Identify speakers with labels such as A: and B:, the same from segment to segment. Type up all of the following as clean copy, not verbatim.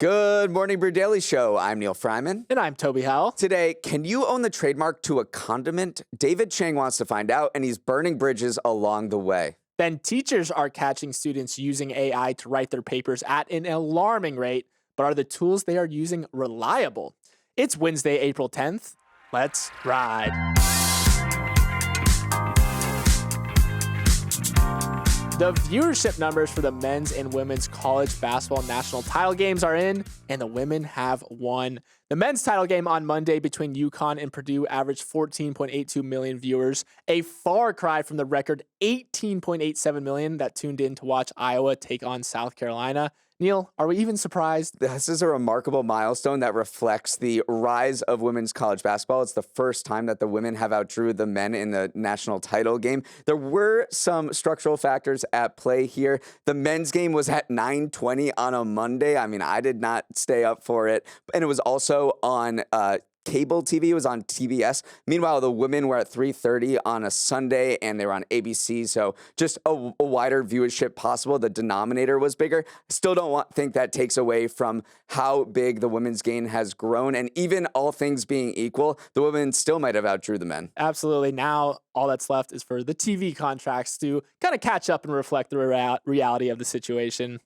A: Good morning, Brew Daily Show. I'm Neal Fryman.
B: And I'm Toby Howell.
A: Today, can you own the trademark to a condiment? David Chang wants to find out, and he's burning bridges along the way.
B: Then teachers are catching students using AI to write their papers at an alarming rate, but are the tools they are using reliable? It's Wednesday, April 10th. Let's ride. The viewership numbers for the men's and women's college basketball national title games are in, and the women have won. The men's title game on Monday between UConn and Purdue averaged 14.82 million viewers, a far cry from the record 18.87 million that tuned in to watch Iowa take on South Carolina. Neal, are we even surprised?
A: This is a remarkable milestone that reflects the rise of women's college basketball. It's the first time that the women have outdrew the men in the national title game. There were some structural factors at play here. The men's game was at 9:20 on a Monday. I mean, I did not stay up for it. And it was also on cable TV. It was on TBS. Meanwhile, the women were at 3:30 on a Sunday, and they were on ABC. So just a wider viewership possible. The denominator was bigger. Still don't think that takes away from how big the women's game has grown. And even all things being equal, the women still might have outdrew the men.
B: Absolutely. Now, all that's left is for the TV contracts to kind of catch up and reflect the reality of the situation.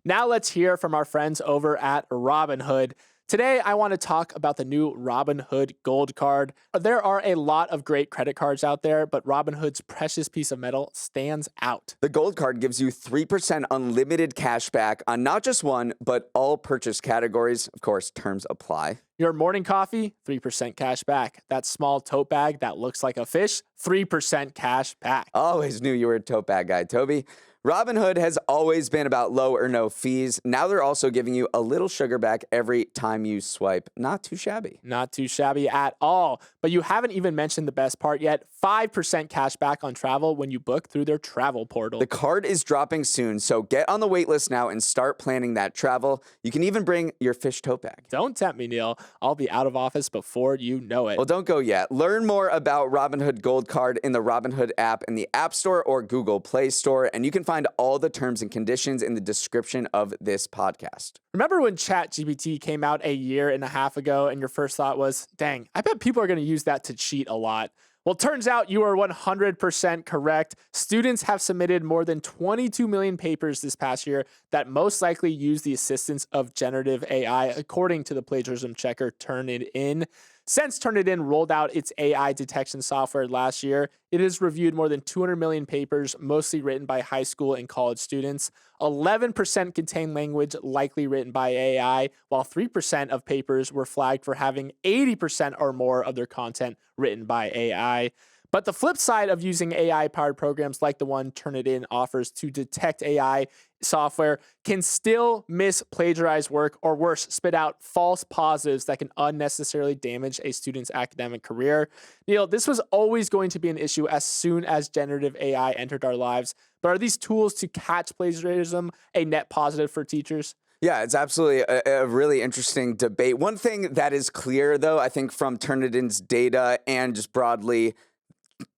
B: Now let's hear from our friends over at Robinhood. Today, I want to talk about the new Robinhood Gold Card. There are a lot of great credit cards out there, but Robinhood's precious piece of metal stands out.
A: The Gold Card gives you 3% unlimited cash back on not just one, but all purchase categories. Of course, terms apply.
B: Your morning coffee, 3% cash back. That small tote bag that looks like a fish, 3% cash back.
A: Always knew you were a tote bag guy, Toby. Robinhood has always been about low or no fees. Now they're also giving you a little sugar back every time you swipe. Not too shabby.
B: Not too shabby at all. But you haven't even mentioned the best part yet. 5% cash back on travel when you book through their travel portal.
A: The card is dropping soon, so get on the wait list now and start planning that travel. You can even bring your fish tote bag.
B: Don't tempt me, Neal. I'll be out of office before you know it.
A: Well, don't go yet. Learn more about Robinhood Gold Card in the Robinhood app in the App Store or Google Play Store, and you can find all the terms and conditions in the description of this podcast.
B: Remember when ChatGPT came out a year and a half ago and your first thought was, dang, I bet people are going to use that to cheat a lot? Well, turns out you are 100% correct. Students have submitted more than 22 million papers this past year that most likely use the assistance of generative AI, according to the plagiarism checker Turnitin. Since Turnitin rolled out its AI detection software last year, it has reviewed more than 200 million papers, mostly written by high school and college students. 11% contain language likely written by AI, while 3% of papers were flagged for having 80% or more of their content written by AI. But the flip side of using AI-powered programs like the one Turnitin offers to detect AI software can still misplagiarize work, or worse, spit out false positives that can unnecessarily damage a student's academic career. Neal, this was always going to be an issue as soon as generative AI entered our lives. But are these tools to catch plagiarism a net positive for teachers?
A: Yeah, it's absolutely a really interesting debate. One thing that is clear, though, I think from Turnitin's data and just broadly,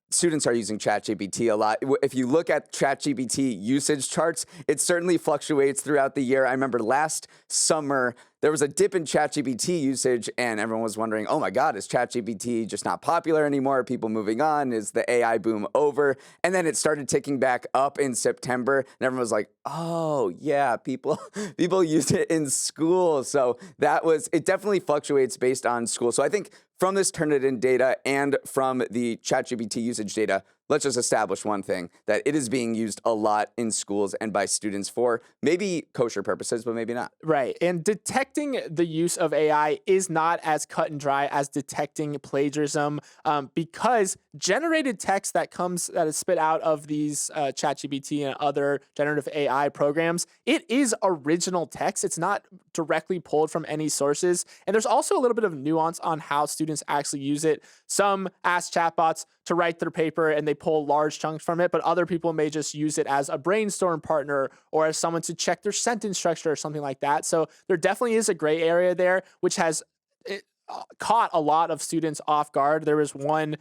A: students are using ChatGPT a lot. If you look at ChatGPT usage charts, it certainly fluctuates throughout the year. I remember last summer, there was a dip in ChatGPT usage, and everyone was wondering, oh my God, is ChatGPT just not popular anymore? Are people moving on? Is the AI boom over? And then it started ticking back up in September, and everyone was like, oh yeah, people use it in school. So it definitely fluctuates based on school. So I think from this Turnitin data and from the ChatGPT usage data, let's just establish one thing, that it is being used a lot in schools and by students for maybe kosher purposes, but maybe not.
B: Right. And detecting the use of AI is not as cut and dry as detecting plagiarism, because generated text that is spit out of these ChatGPT and other generative AI programs, it is original text. It's not directly pulled from any sources. And there's also a little bit of nuance on how students actually use it. Some ask chatbots to write their paper and they pull large chunks from it, but other people may just use it as a brainstorm partner or as someone to check their sentence structure or something like that. So there definitely is a gray area there, which has caught a lot of students off guard. There was one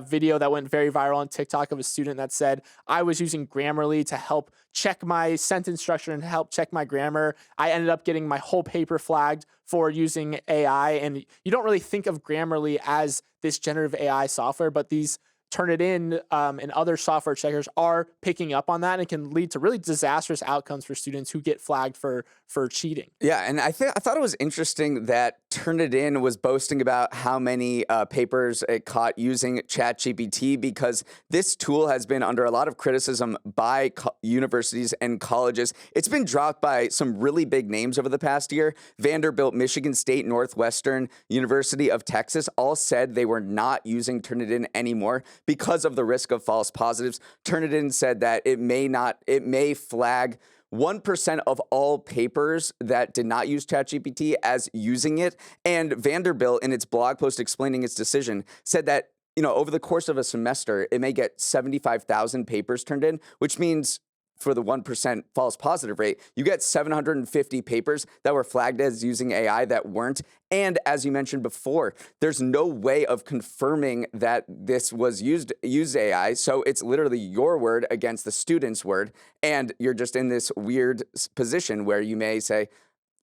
B: video that went very viral on TikTok of a student that said, I was using Grammarly to help check my sentence structure and help check my grammar. I ended up getting my whole paper flagged for using AI. And you don't really think of Grammarly as this generative AI software, but these Turnitin and other software checkers are picking up on that, and it can lead to really disastrous outcomes for students who get flagged for cheating.
A: Yeah, and I thought it was interesting that Turnitin was boasting about how many papers it caught using ChatGPT, because this tool has been under a lot of criticism by universities and colleges. It's been dropped by some really big names over the past year. Vanderbilt, Michigan State, Northwestern, University of Texas all said they were not using Turnitin anymore because of the risk of false positives. Turnitin said that it may flag 1% of all papers that did not use ChatGPT as using it. And Vanderbilt, in its blog post explaining its decision, said that, over the course of a semester, it may get 75,000 papers turned in, which means for the 1% false positive rate, you get 750 papers that were flagged as using AI that weren't. And as you mentioned before, there's no way of confirming that this was used AI. So it's literally your word against the student's word. And you're just in this weird position where you may say,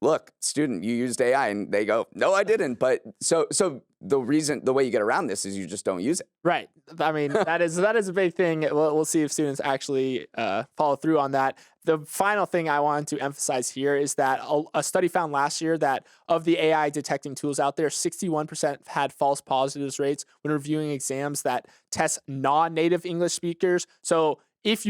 A: look, student, you used AI, and they go, no, I didn't. But so the way you get around this is you just don't use it.
B: Right. I mean, that is a big thing. We'll see if students actually follow through on that. The final thing I wanted to emphasize here is that a study found last year that of the AI detecting tools out there, 61% had false positives rates when reviewing exams that test non-native English speakers. So if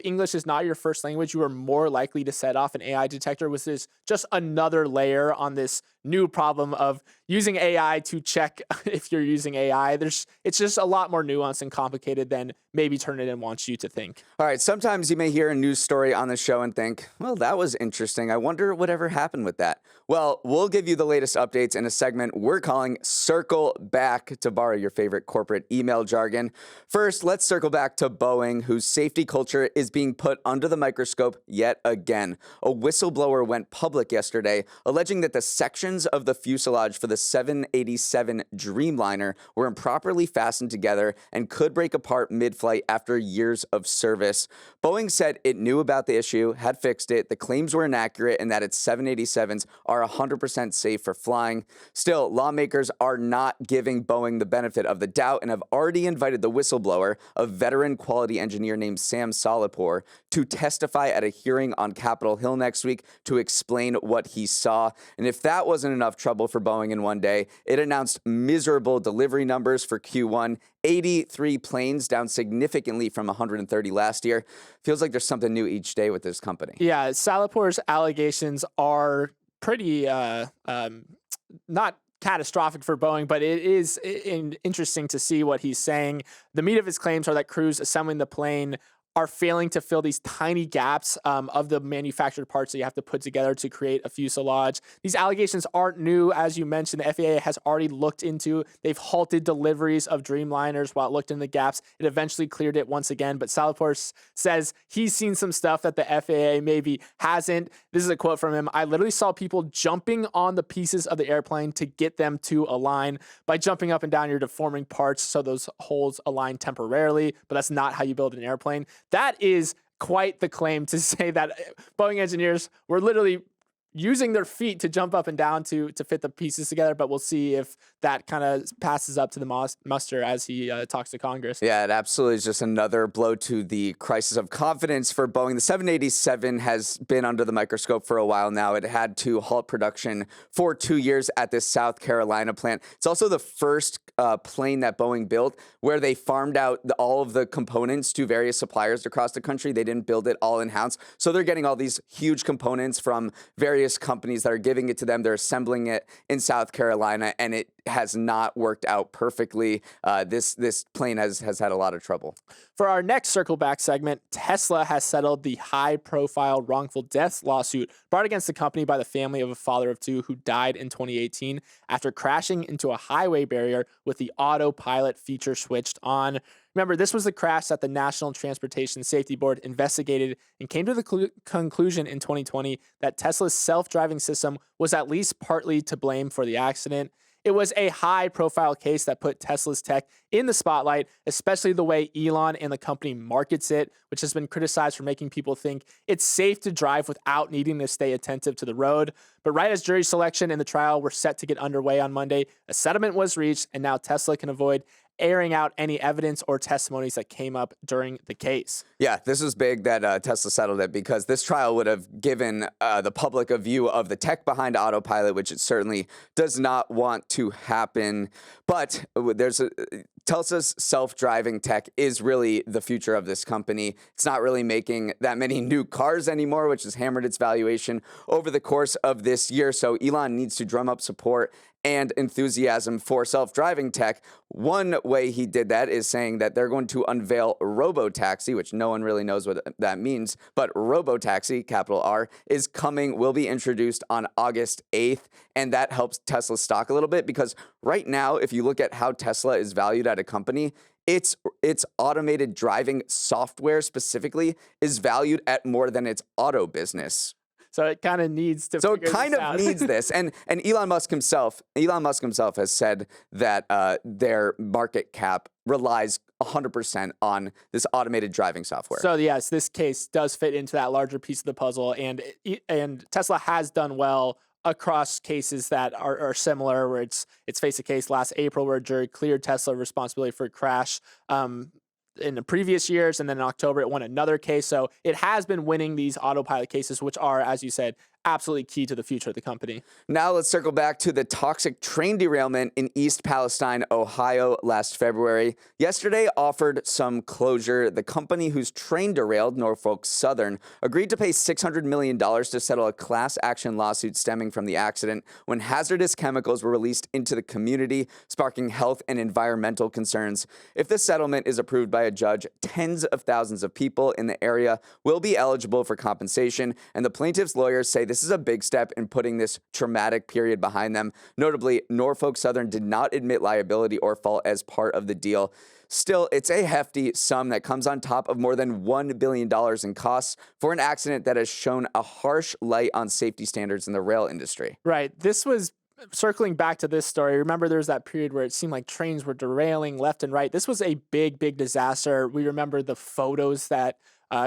B: English is not your first language, you are more likely to set off an AI detector, which is just another layer on this new problem of using AI to check if you're using AI. It's just a lot more nuanced and complicated than maybe Turnitin wants you to think.
A: All right, sometimes you may hear a news story on the show and think, well, that was interesting. I wonder whatever happened with that. Well, we'll give you the latest updates in a segment we're calling Circle Back, to borrow your favorite corporate email jargon. First, let's circle back to Boeing, whose safety culture is being put under the microscope yet again. A whistleblower went public yesterday, alleging that the sections of the fuselage for the 787 Dreamliner were improperly fastened together and could break apart mid-flight after years of service. Boeing said it knew about the issue, had fixed it, the claims were inaccurate, and that its 787s are 100% safe for flying. Still, lawmakers are not giving Boeing the benefit of the doubt and have already invited the whistleblower, a veteran quality engineer named Sam Solipor, to testify at a hearing on Capitol Hill next week to explain what he saw. And if that wasn't enough trouble for Boeing in one day, it announced miserable delivery numbers for Q1, 83 planes, down significantly from 130 last year. Feels like there's something new each day with this company.
B: Yeah, Salipor's allegations are pretty not catastrophic for Boeing, but it is interesting to see what he's saying. The meat of his claims are that crews assembling the plane are failing to fill these tiny gaps of the manufactured parts that you have to put together to create a fuselage. These allegations aren't new. As you mentioned, the FAA has already looked into, they've halted deliveries of Dreamliners while it looked in the gaps. It eventually cleared it once again, but Salipor says he's seen some stuff that the FAA maybe hasn't. This is a quote from him. I literally saw people jumping on the pieces of the airplane to get them to align. By jumping up and down, you're deforming parts so those holes align temporarily, but that's not how you build an airplane. That is quite the claim to say that Boeing engineers were literally using their feet to jump up and down to fit the pieces together, but we'll see if that kind of passes up to the muster as he talks to Congress.
A: Yeah, it absolutely is just another blow to the crisis of confidence for Boeing. The 787 has been under the microscope for a while now. It had to halt production for 2 years at this South Carolina plant. It's also the first plane that Boeing built where they farmed out all of the components to various suppliers across the country. They didn't build it all in-house. So they're getting all these huge components from various companies that are giving it to them. They're assembling it in South Carolina, and it has not worked out perfectly. This plane has had a lot of trouble.
B: For our next Circle Back segment, Tesla has settled the high-profile wrongful death lawsuit brought against the company by the family of a father of two who died in 2018 after crashing into a highway barrier with the autopilot feature switched on. Remember, this was the crash that the National Transportation Safety Board investigated and came to the conclusion in 2020 that Tesla's self-driving system was at least partly to blame for the accident. It was a high-profile case that put Tesla's tech in the spotlight, especially the way Elon and the company markets it, which has been criticized for making people think it's safe to drive without needing to stay attentive to the road. But right as jury selection and the trial were set to get underway on Monday, a settlement was reached, and now Tesla can avoid airing out any evidence or testimonies that came up during the case.
A: Yeah, this was big that Tesla settled it, because this trial would have given the public a view of the tech behind autopilot, which it certainly does not want to happen. But Tesla's self-driving tech is really the future of this company. It's not really making that many new cars anymore, which has hammered its valuation over the course of this year. So Elon needs to drum up support and enthusiasm for self-driving tech. One way he did that is saying that they're going to unveil robotaxi, which no one really knows what that means, but robotaxi, capital R, will be introduced on August 8th, and that helps Tesla's stock a little bit, because right now, if you look at how Tesla is valued at a company, its automated driving software specifically is valued at more than its auto business.
B: So it kind of needs to.
A: So it kind of needs this, and Elon Musk himself has said that their market cap relies 100% on this automated driving software.
B: So yes, this case does fit into that larger piece of the puzzle, and Tesla has done well across cases that are similar, where it's faced a case last April where a jury cleared Tesla responsibility for a crash in the previous years, and then in October it won another case. So it has been winning these autopilot cases, which are, as you said, absolutely key to the future of the company.
A: Now let's circle back to the toxic train derailment in East Palestine, Ohio last February. Yesterday offered some closure. The company whose train derailed, Norfolk Southern, agreed to pay $600 million to settle a class action lawsuit stemming from the accident when hazardous chemicals were released into the community, sparking health and environmental concerns. If this settlement is approved by a judge, tens of thousands of people in the area will be eligible for compensation, and the plaintiff's lawyers say this is a big step in putting this traumatic period behind them. Notably, Norfolk Southern did not admit liability or fault as part of the deal. Still, it's a hefty sum that comes on top of more than $1 billion in costs for an accident that has shown a harsh light on safety standards in the rail industry.
B: Right. This was circling back to this story. Remember, there was that period where it seemed like trains were derailing left and right. This was a big, big disaster. We remember the photos that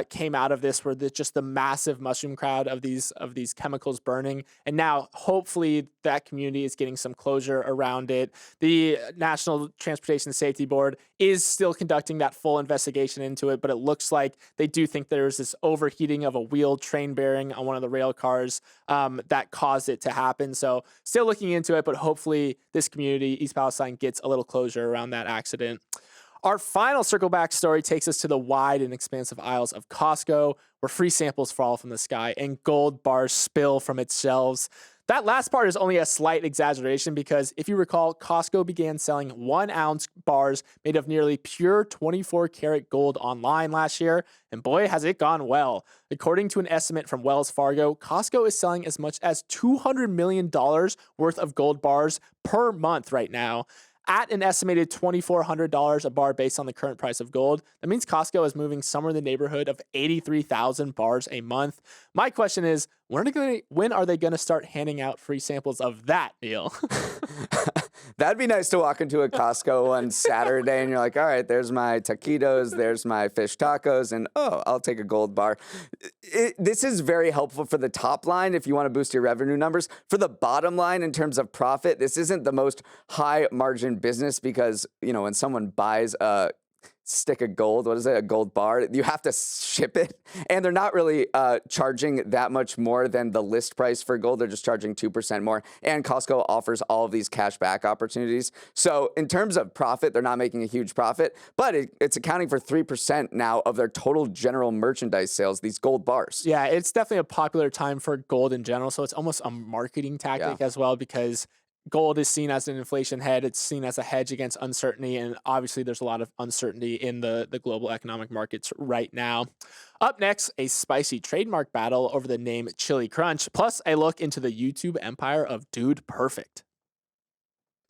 B: came out of this, were just the massive mushroom cloud of these chemicals burning. And now, hopefully, that community is getting some closure around it. The National Transportation Safety Board is still conducting that full investigation into it, but it looks like they do think there's this overheating of a wheel train bearing on one of the rail cars that caused it to happen. So still looking into it, but hopefully this community, East Palestine, gets a little closure around that accident. Our final circle back story takes us to the wide and expansive aisles of Costco, where free samples fall from the sky and gold bars spill from its shelves. That last part is only a slight exaggeration, because if you recall, Costco began selling 1-ounce bars made of nearly pure 24-karat gold online last year, and boy, has it gone well. According to an estimate from Wells Fargo, Costco is selling as much as $200 million worth of gold bars per month right now. At an estimated $2,400 a bar based on the current price of gold, that means Costco is moving somewhere in the neighborhood of 83,000 bars a month. My question is, when are they going to start handing out free samples of that, Neal?
A: That'd be nice to walk into a Costco on Saturday and you're like, all right, there's my taquitos, there's my fish tacos, and I'll take a gold bar. This is very helpful for the top line if you want to boost your revenue numbers. For the bottom line, in terms of profit, this isn't the most high margin business, because, when someone buys a stick of gold, a gold bar, you have to ship it, and they're not really charging that much more than the list price for gold. They're just charging 2% more, and Costco offers all of these cash back opportunities. So in terms of profit, they're not making a huge profit, but it's accounting for 3% now of their total general merchandise sales, these gold bars.
B: Yeah, it's definitely a popular time for gold in general, so it's almost a marketing tactic as well, because gold is seen as an inflation hedge. It's seen as a hedge against uncertainty, and obviously there's a lot of uncertainty in the global economic markets right now. Up next, a spicy trademark battle over the name Chili Crunch, plus a look into the YouTube empire of Dude Perfect.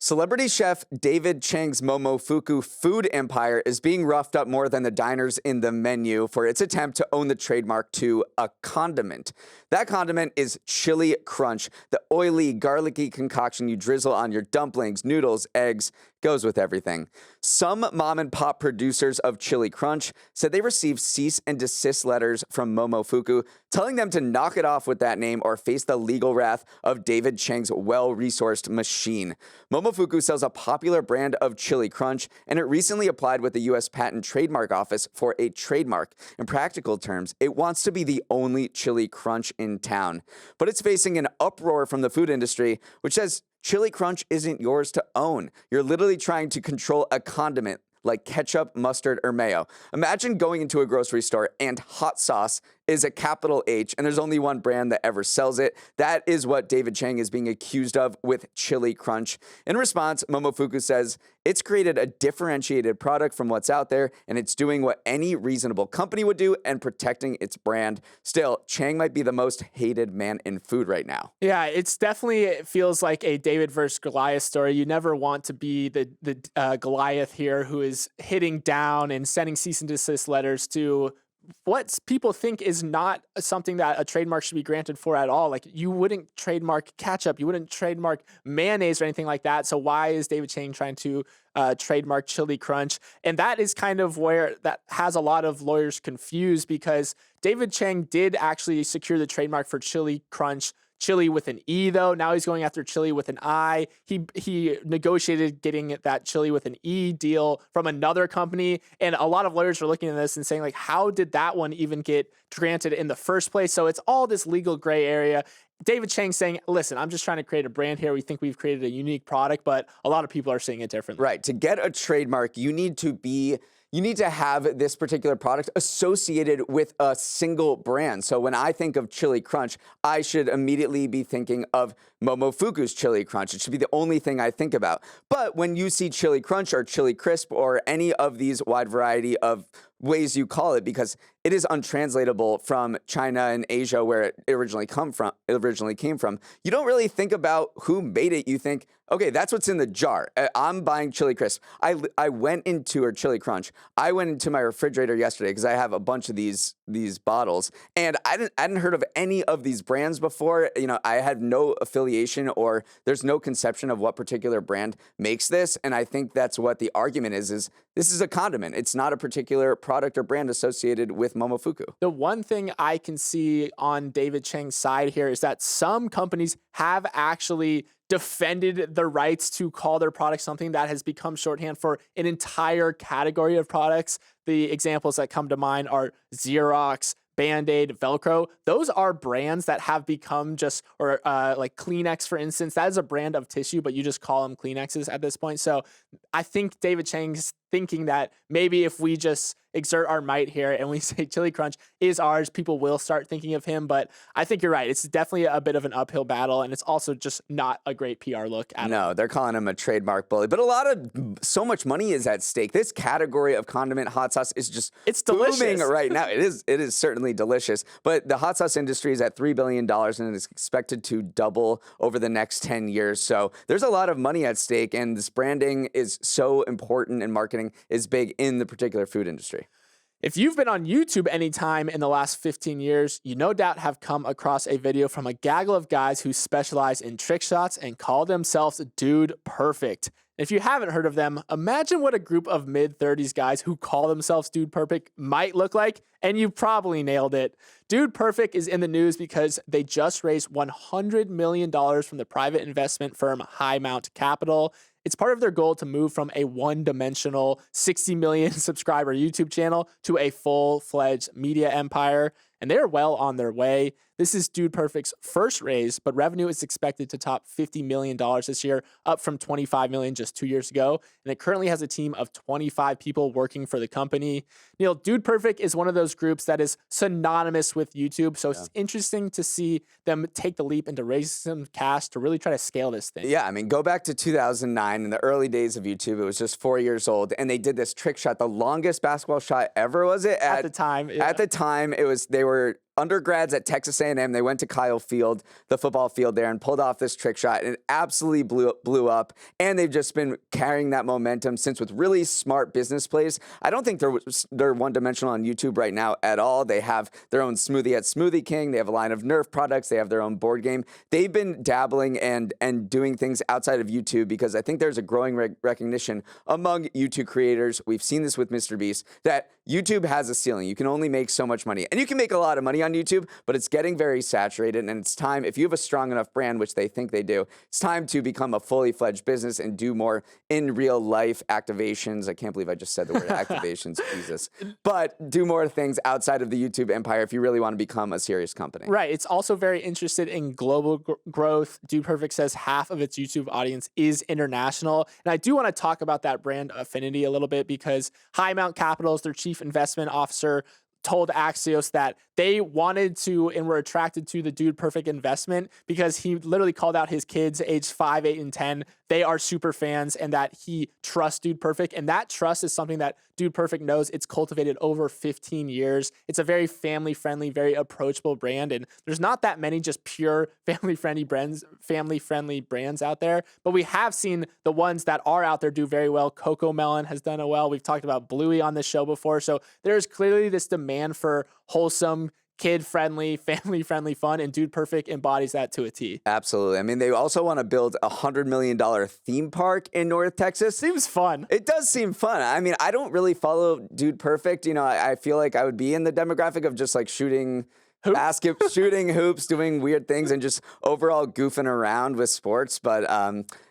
A: Celebrity chef David Chang's Momofuku food empire is being roughed up more than the diners in the menu for its attempt to own the trademark to a condiment. That condiment is chili crunch, the oily, garlicky concoction you drizzle on your dumplings, noodles, eggs, goes with everything. Some mom and pop producers of chili crunch said they received cease and desist letters from Momofuku telling them to knock it off with that name or face the legal wrath of David Chang's well-resourced machine. Momofuku sells a popular brand of chili crunch, and it recently applied with the U.S. Patent and Trademark Office for a trademark. In practical terms, it wants to be the only chili crunch in town. But it's facing an uproar from the food industry, which says chili crunch isn't yours to own. You're literally trying to control a condiment like ketchup, mustard, or mayo. Imagine going into a grocery store and hot sauce is a capital H, and there's only one brand that ever sells it. That is what David Chang is being accused of with chili crunch. In response, Momofuku says it's created a differentiated product from what's out there, and it's doing what any reasonable company would do and protecting its brand. Still, Chang might be the most hated man in food right now.
B: Yeah, it feels like a David versus Goliath story. You never want to be the Goliath here who is hitting down and sending cease and desist letters to what people think is not something that a trademark should be granted for at all. Like, you wouldn't trademark ketchup, you wouldn't trademark mayonnaise or anything like that. So why is David Chang trying to trademark chili crunch? And that is kind of where that has a lot of lawyers confused, because David Chang did actually secure the trademark for chili crunch. Chili with an E, though. Now he's going after chili with an I. He negotiated getting that chili with an E deal from another company. And a lot of lawyers are looking at this and saying, like, how did that one even get granted in the first place? So it's all this legal gray area. David Chang saying, listen, I'm just trying to create a brand here. We think we've created a unique product, but a lot of people are seeing it differently.
A: Right. To get a trademark, you need to have this particular product associated with a single brand. So when I think of chili crunch, I should immediately be thinking of Momofuku's chili crunch. It should be the only thing I think about. But when you see chili crunch or chili crisp or any of these wide variety of ways you call it, because it is untranslatable from China and Asia where it originally came from, you don't really think about who made it. You think, okay, that's what's in the jar. I'm buying chili crisp. I went into, or chili crunch. I went into my refrigerator yesterday because I have a bunch of these bottles, and I hadn't heard of any of these brands before. You know, I had no affiliation, or there's no conception of what particular brand makes this. And I think that's what the argument is this is a condiment. It's not a particular product or brand associated with Momofuku.
B: The one thing I can see on David Chang's side here is that some companies have actually defended the rights to call their product something that has become shorthand for an entire category of products. The examples that come to mind are Xerox, Band-Aid, Velcro. Those are brands that have become just, or like Kleenex, for instance. That is a brand of tissue, but you just call them Kleenexes at this point. So I think David Chang's thinking that maybe if we just exert our might here and we say chili crunch is ours, people will start thinking of him. But I think you're right. It's definitely a bit of an uphill battle, and it's also just not a great PR look at all.
A: No, they're calling him a trademark bully. But so much money is at stake. This category of condiment hot sauce is just booming right now. It is certainly delicious. But the hot sauce industry is at $3 billion and is expected to double over the next 10 years. So there's a lot of money at stake, and this branding is so important, and marketing is big in the particular food industry.
B: If you've been on YouTube anytime in the last 15 years, you no doubt have come across a video from a gaggle of guys who specialize in trick shots and call themselves Dude Perfect. If you haven't heard of them, imagine what a group of mid-30s guys who call themselves Dude Perfect might look like, and you probably nailed it. Dude Perfect is in the news because they just raised $100 million from the private investment firm High Mount Capital. It's part of their goal to move from a one-dimensional 60 million subscriber YouTube channel to a full-fledged media empire, and they're well on their way. This is Dude Perfect's first raise, but revenue is expected to top $50 million this year, up from $25 million just 2 years ago. And it currently has a team of 25 people working for the company. Neal, Dude Perfect is one of those groups that is synonymous with YouTube. So it's interesting to see them take the leap into raising some cash to really try to scale this thing.
A: Yeah, I mean, go back to 2009 in the early days of YouTube. It was just 4 years old, and they did this trick shot, the longest basketball shot ever, was it?
B: At the time. Yeah.
A: At the time, they were undergrads at Texas A&M. They went to Kyle Field, the football field there, and pulled off this trick shot, and it absolutely blew up. And they've just been carrying that momentum since with really smart business plays. I don't think they're one-dimensional on YouTube right now at all. They have their own smoothie at Smoothie King. They have a line of Nerf products. They have their own board game. They've been dabbling and doing things outside of YouTube because I think there's a growing recognition among YouTube creators. We've seen this with Mr. Beast, that YouTube has a ceiling. You can only make so much money. And you can make a lot of money on YouTube, but it's getting very saturated. And it's time, if you have a strong enough brand, which they think they do, it's time to become a fully fledged business and do more in real life activations. I can't believe I just said the word activations, Jesus. But do more things outside of the YouTube empire if you really want to become a serious company.
B: Right. It's also very interested in global growth. Dude Perfect says half of its YouTube audience is international. And I do want to talk about that brand affinity a little bit because High Mount Capital is their chief investment officer, told Axios that they wanted to and were attracted to the Dude Perfect investment because he literally called out his kids aged 5, 8, and 10. They are super fans and that he trusts Dude Perfect. And that trust is something that Dude Perfect knows it's cultivated over 15 years. It's a very family-friendly, very approachable brand. And there's not that many just pure family-friendly brands out there. But we have seen the ones that are out there do very well. Coco Melon has done it well. We've talked about Bluey on this show before. So there's clearly this demand for wholesome, kid-friendly, family-friendly fun, and Dude Perfect embodies that to a T.
A: Absolutely. I mean, they also want to build a $100 million theme park in North Texas.
B: Seems fun.
A: It does seem fun. I mean, I don't really follow Dude Perfect. You know, I feel like I would be in the demographic of just like shooting hoops, doing weird things, and just overall goofing around with sports. But,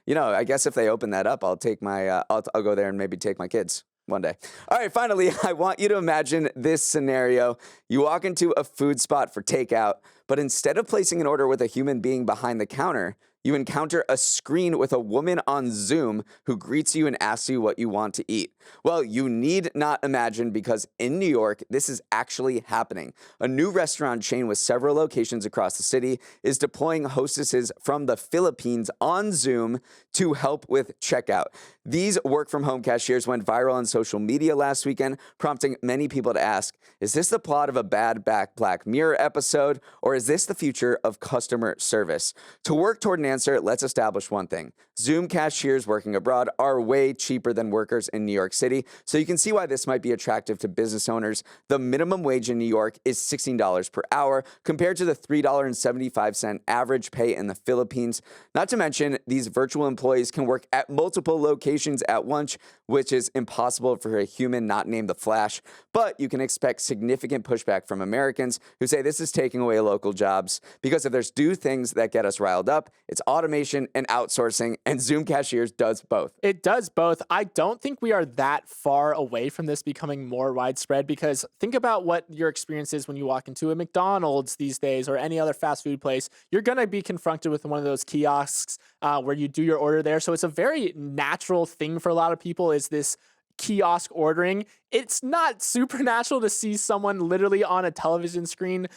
A: you know, I guess if they open that up, I'll take my, I'll go there and maybe take my kids one day. All right, finally, I want you to imagine this scenario. You walk into a food spot for takeout, but instead of placing an order with a human being behind the counter, you encounter a screen with a woman on Zoom who greets you and asks you what you want to eat. Well, you need not imagine because in New York, this is actually happening. A new restaurant chain with several locations across the city is deploying hostesses from the Philippines on Zoom to help with checkout. These work-from-home cashiers went viral on social media last weekend, prompting many people to ask, is this the plot of a bad Black Mirror episode, or is this the future of customer service? To work toward an answer, let's establish one thing. Zoom cashiers working abroad are way cheaper than workers in New York City, so you can see why this might be attractive to business owners. The minimum wage in New York is $16 per hour compared to the $3.75 average pay in the Philippines. Not to mention, these virtual employees can work at multiple locations at once, which is impossible for a human not named the Flash. But you can expect significant pushback from Americans who say this is taking away local jobs, because if there's two things that get us riled up, it's automation and outsourcing, and Zoom cashiers does both.
B: It does both. I don't think we are that far away from this becoming more widespread, because think about what your experience is when you walk into a McDonald's these days or any other fast food place. You're going to be confronted with one of those kiosks where you do your order there. So it's a very natural thing for a lot of people, is this kiosk ordering. It's not supernatural to see someone literally on a television screen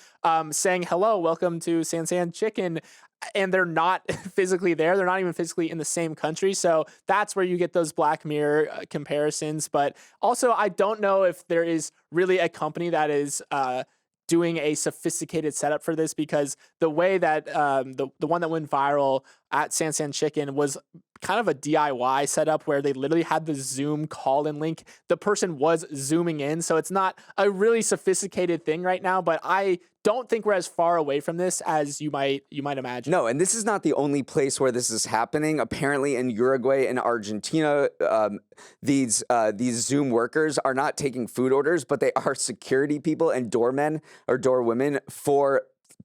B: saying, hello, welcome to San Chicken. And they're not physically there. They're not even physically in the same country. So that's where you get those Black Mirror comparisons. But also, I don't know if there is really a company that is doing a sophisticated setup for this, because the way that the one that went viral at San Chicken was kind of a DIY setup where they literally had the Zoom call-in link. The person was zooming in, so it's not a really sophisticated thing right now, but I don't think we're as far away from this as you might imagine.
A: No, and this is not the only place where this is happening. Apparently in Uruguay and Argentina, these Zoom workers are not taking food orders, but they are security people and doormen or doorwomen for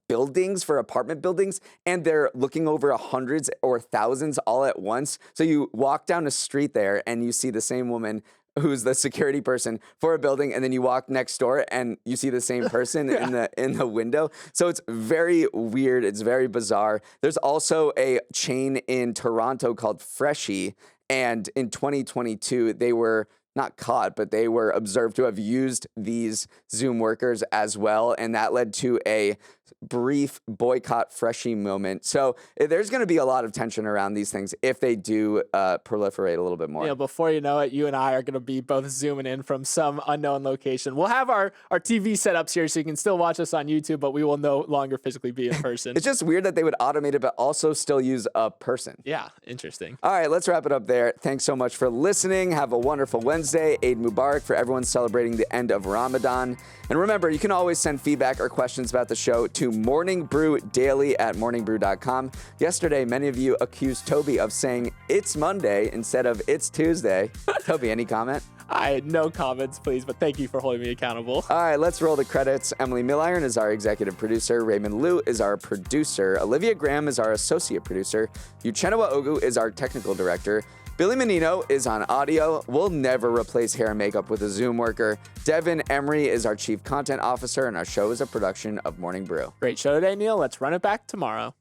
A: buildings, for apartment buildings, and they're looking over hundreds or thousands all at once. So you walk down a street there and you see the same woman who's the security person for a building, and then you walk next door and you see the same person in the window. So it's very weird. It's very bizarre. There's also a chain in Toronto called Freshie, and in 2022 they were not caught, but they were observed to have used these Zoom workers as well, and that led to a brief boycott Freshie moment. So there's going to be a lot of tension around these things if they do proliferate a little bit more.
B: Before you know it, you and I are going to be both zooming in from some unknown location. We'll have our TV setups here so you can still watch us on YouTube, but we will no longer physically be in person.
A: It's just weird that they would automate it, but also still use a person.
B: Yeah, interesting.
A: All right, let's wrap it up there. Thanks so much for listening. Have a wonderful Wednesday. Eid Mubarak for everyone celebrating the end of Ramadan. And remember, you can always send feedback or questions about the show to morningbrewdaily@morningbrew.com. Yesterday, many of you accused Toby of saying it's Monday instead of it's Tuesday. Toby, any comment?
B: I had no comments, please, but thank you for holding me accountable.
A: All right, let's roll the credits. Emily Milliron is our executive producer. Raymond Liu is our producer. Olivia Graham is our associate producer. Uchenna Ogu is our technical director. Billy Menino is on audio. We'll never replace hair and makeup with a Zoom worker. Devin Emery is our chief content officer, and our show is a production of Morning Brew.
B: Great show today, Neal. Let's run it back tomorrow.